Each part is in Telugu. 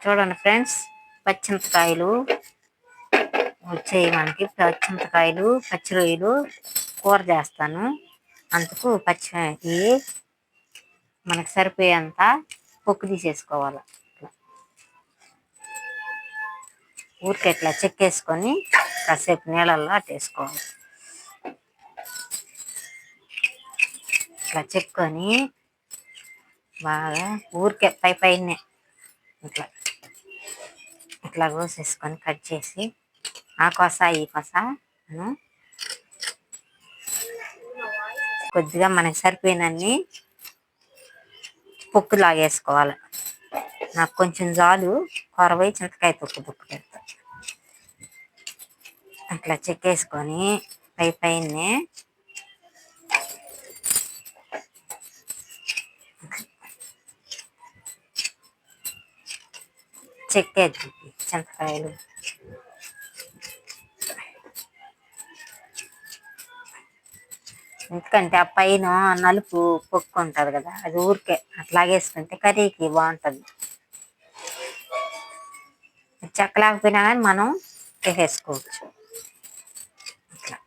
చూడండి ఫ్రెండ్స్, పచ్చింతకాయలు వచ్చాయి మనకి. పచ్చింతకాయలు, పచ్చి రొయ్యలు కూర చేస్తాను. అందుకు పచ్చి మనకు సరిపోయేంత పొక్కు తీసేసుకోవాలి. ఊరికే ఇట్లా చెక్కేసుకొని కాసేపు నీళ్ళల్లో అట్టేసుకోవాలి. ఇట్లా చెక్కొని బాగా ఊరికే పైనే ఇట్లా ఇట్లా కోసేసుకొని కట్ చేసి ఆ కొస ఈ కొస కొద్దిగా మనకి సరిపోయినన్ని పొక్కు లాగేసుకోవాలి. నాకు కొంచెం జాలు కొరవై చింతకాయ పొక్కు పెడతా. అట్లా చెక్కేసుకొని పైనే చెక్కేది చింతకాయలు. ఎందుకంటే ఆ పైన నలుపు పొక్కు ఉంటుంది కదా, అది ఊరికే అట్లాగేసుకుంటే కర్రీకి బాగుంటుంది. చెక్కలేకపోయినా కానీ మనం వేసేసుకోవచ్చు. ఇట్లా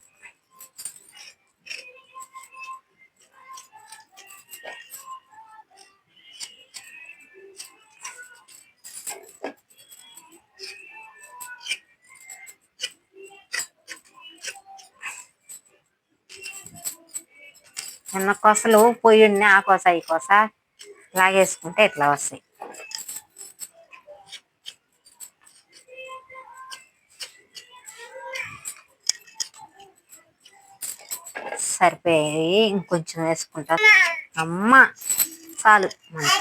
చిన్న కొసలు పొయ్యి ఆ కొస ఈ కొస లాగేసుకుంటే ఇట్లా వస్తాయి. సరిపోయి ఇంకొంచెం వేసుకుంటా. అమ్మ చాలు మనకి.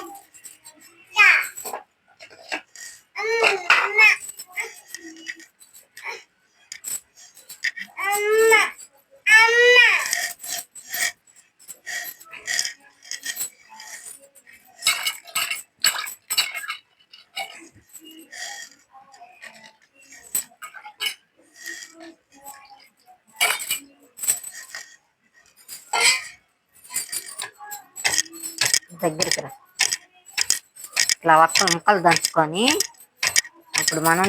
దగ్గరికి రా. ఇట్లా ఒక్క ముక్కలు దంచుకొని ఇప్పుడు మనం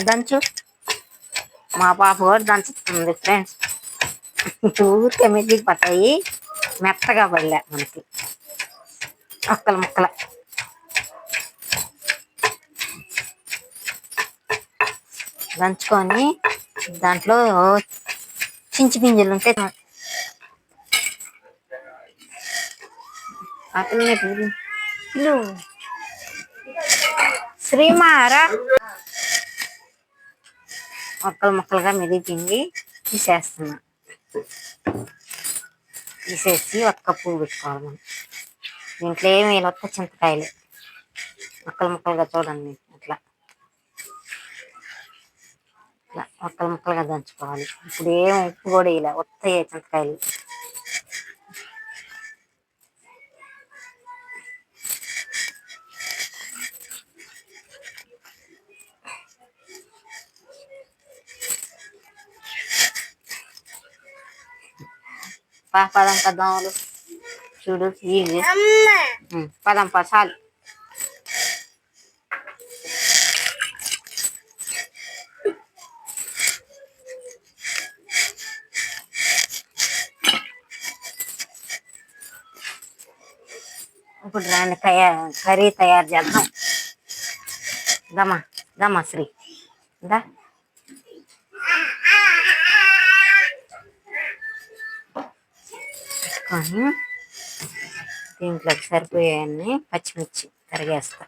మా పాప కూడా దంచుతుంది ఫ్రెండ్స్. ఊరికే మెజ్జికి పట్టాయి, మెత్తగా పడలే మనకి. ముక్కల దంచుకొని దాంట్లో చించి గింజలు ఉంటే అట్లనే పిలు శ్రీమారా ముక్కలుగా మెదిపిండి తీసేస్తున్నా. తీసేసి ఒక్క పువ్వు పెట్టుకోవాలి మనం. దీంట్లో ఏమి ఒక్క చింతకాయలు ముక్కలుగా చూడండి. ఇట్లా ముక్కలుగా దంచుకోవాలి. ఇప్పుడు ఏం ఉప్పు కూడా ఇలా వస్తాయి చింతకాయలు. పదంప దోమలు చూడు ఇవి. పదంప చాలు. ఇప్పుడు దాన్ని కర్రీ తయారు చేద్దాం. దమ్మా శ్రీ దా. పెట్టుకొని దీంట్లోకి సరిపోయాన్ని పచ్చిమిర్చి తరిగేస్తా.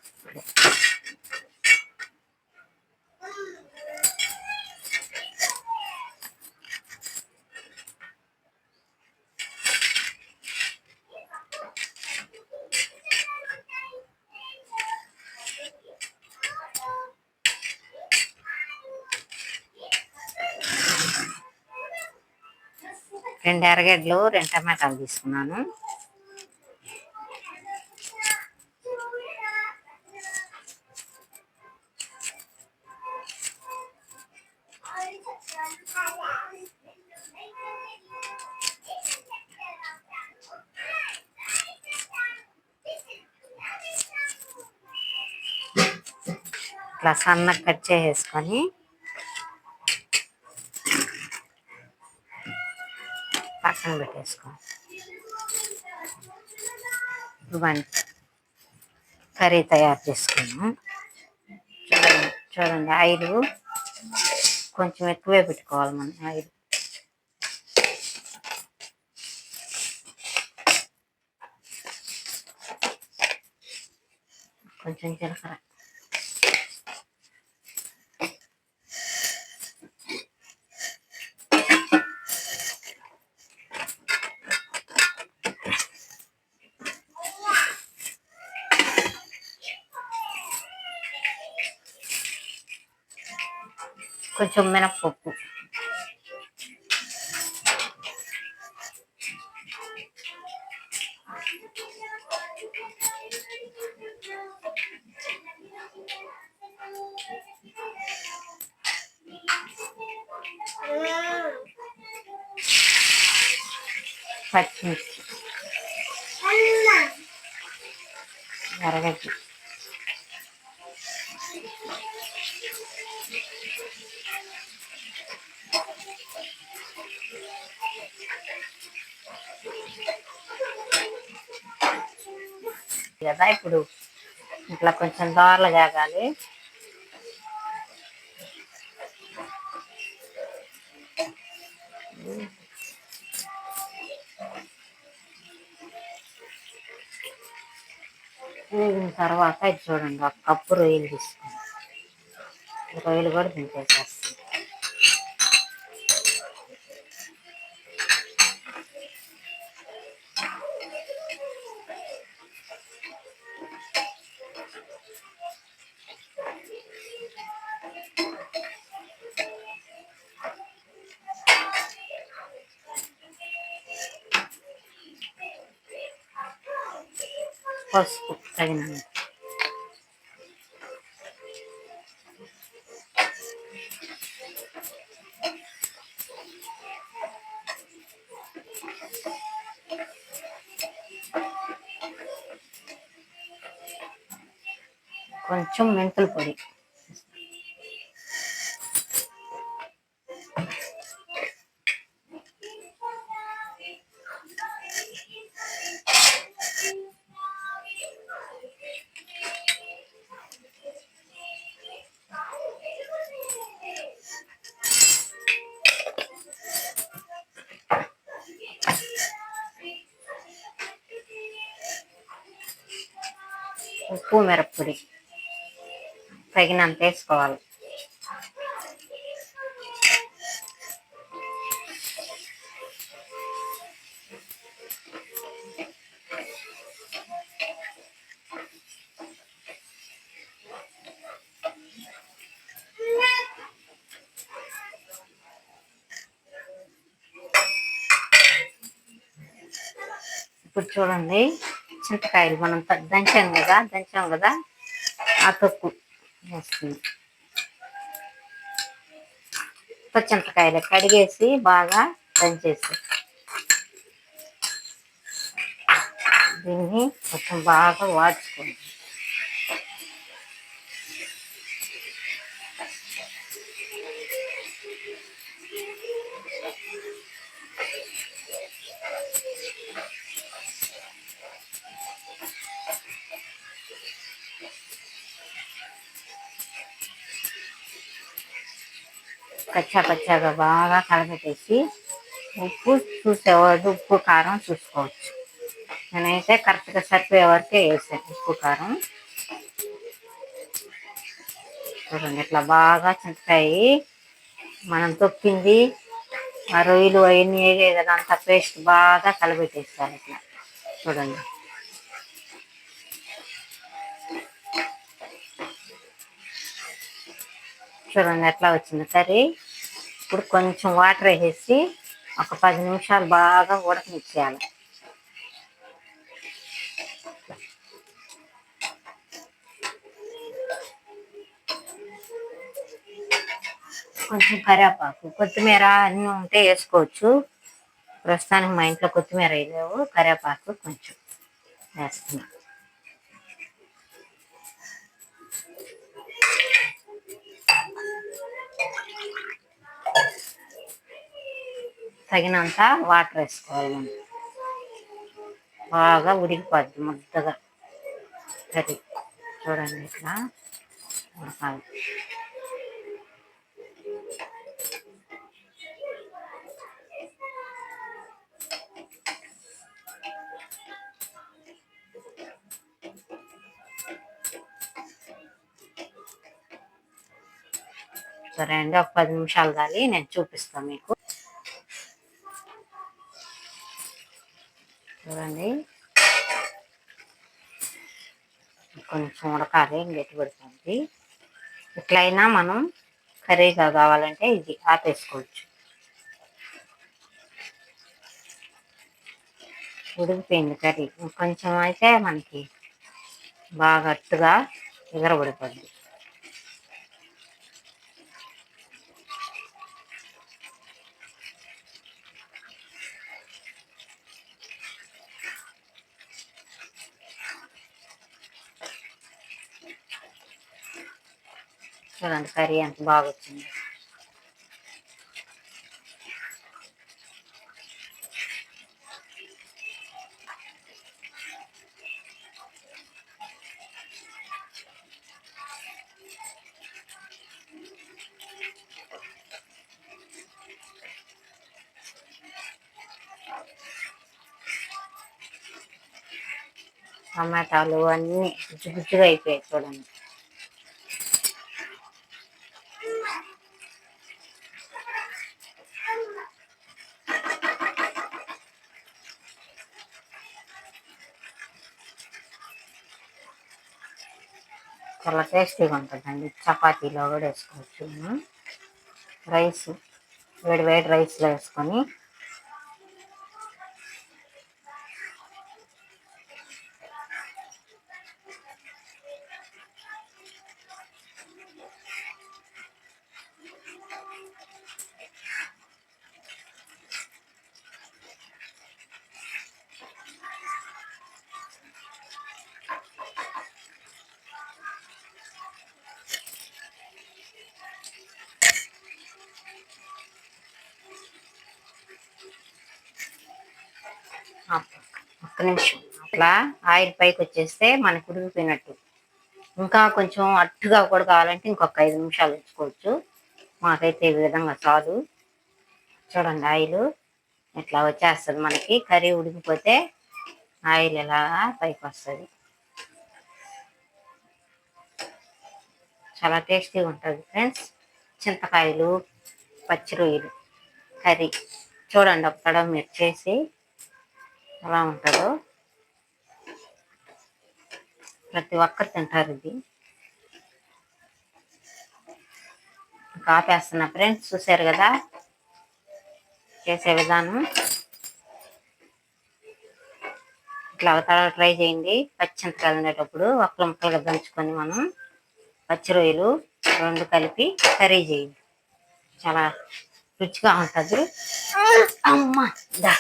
2 ఎర్రగడ్డలు 2 టమాటాలు తీసుకున్నాను. ఇట్లా సన్నగా కట్ చేసేసుకొని పక్కన పెట్టేసుకోవాలి. ఇవ్వండి కర్రీ తయారు చేసుకున్నాం. చూడండి ఆయిల్ కొంచెం ఎక్కువే పెట్టుకోవాలి మనం. ఆయిల్ కొంచెం జీలకర్ర, కొంచెం మినప్పప్పు, పచ్చిమిర్చి, ఎర్రగడ్డ, కదా ఇప్పుడు ఇట్లా కొంచెం దోరలు కాగాలి. వేగిన తర్వాత ఇది చూడండి, ఒక కప్పు రొయ్యలు తీసుకుని రొయ్యలు కూడా దింపేసేస్తాం. పసుపు తగినంత, కొంచెం మెంతుల పొడి, ఉప్పు, మిరప్పొడి తగినంత వేసుకోవాలి. ఇప్పుడు చూడండి చింతకాయలు మనం దంచాం కదా ఆ తొక్కు వేస్తుంది. చింతకాయలు కడిగేసి బాగా దంచేసి దీన్ని కొంచెం బాగా వాడుకోండి. కచ్చాపచ్చాగా బాగా కలపెట్టేసి ఉప్పు చూసేవాడు ఉప్పు కారం చూసుకోవచ్చు. నేనైతే కరెక్ట్గా సరిపోయే వరకే వేసాను ఉప్పు కారం. చూడండి ఇట్లా బాగా చింతకాయ మనం తొక్కింది ఆ రొయ్యలు అవన్నీ వేగే కదా అంత పేస్ట్ బాగా కలపెట్టేస్తారు. ఇట్లా చూడండి ఎట్లా వచ్చింది కర్రీ. ఇప్పుడు కొంచెం వాటర్ వేసేసి ఒక 10 నిమిషాలు బాగా ఉడకనిచ్చేయాలి. కొంచెం కరివేపాకు, కొత్తిమీర అన్నీ ఉంటే వేసుకోవచ్చు. ప్రస్తుతానికి మా ఇంట్లో కొత్తిమీర వేయలేవు, కరివేపాకు కొంచెం వేస్తున్నాం. తగినంత వాటర్ వేసుకోవాలి మనం. బాగా ఉడికిపోద్ది ముద్దగా కర్రీ. చూడండి ఇట్లా ఉడకాలి. సరే అండి, ఒక 10 నిమిషాలు దాలి నేను చూపిస్తాను మీకు. చూడండి కొంచెం ఉడకాలి, గట్టి పడుతుంది. ఇట్లయినా మనం కర్రీగా కావాలంటే ఇది ఆపేసుకోవచ్చు. ఉడికిపోయింది కర్రీ. కొంచెం అయితే మనకి బాగా గట్టిగా ఎగరబడిపోద్ది. చూడండి కర్రీ ఎంత బాగా వచ్చింది. టమాటాలు అన్నీ గుజ్జు గుజ్జుగా అయిపోయాయి చూడండి. చాలా టేస్టీగా ఉంటుందండి. చపాతీలో కూడా వేసుకోవచ్చు. రైస్ వేడి వేడి రైస్లో వేసుకొని ఒక్క నిమిషం అట్లా ఆయిల్ పైకి వచ్చేస్తే మనకు ఉడికిపోయినట్టు. ఇంకా కొంచెం అట్టుగా కూడా కావాలంటే ఇంకొక 5 నిమిషాలు ఉంచుకోవచ్చు. మాకైతే ఈ విధంగా చాలు. చూడండి ఆయిల్ ఇట్లా వచ్చేస్తుంది మనకి. కర్రీ ఉడికిపోతే ఆయిల్ ఇలా పైకి వస్తుంది. చాలా టేస్టీగా ఉంటుంది ఫ్రెండ్స్. చింతకాయలు, పచ్చి రొయ్యలు కర్రీ చూడండి ఒక్కడ మీరు చేసి ఎలా ఉంటుందో. ప్రతి ఒక్కరు తింటారు ఇది. ఆపేస్తున్నా ఫ్రెండ్స్. చూసారు కదా చేసే విధానం. ఇట్లా అవతల ట్రై చేయండి. పచ్చింతకాయలు ఉండేటప్పుడు ఒక్కలు ముక్కలుగా దంచుకొని మనం పచ్చి రొయ్యలు 2 కలిపి కర్రీ చేయండి. చాలా రుచిగా ఉంటుంది. అమ్మ దా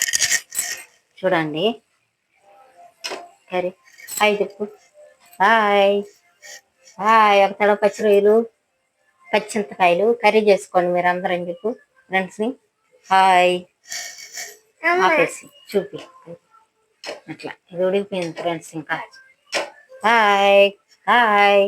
చూడండి కర్రీ. హాయ్ చెప్పు. Hi hi. అవతల పచ్చి రొయ్యలు, పచ్చింతకాయలు కర్రీ చేసుకోండి మీరు అందరం చెప్పు ఫ్రెండ్స్ని. హాయ్ ఆపేసి చూపి. అట్లా ఇది ఉడికిపోయింది ఫ్రెండ్స్. ఇంకా హాయ్ హాయ్.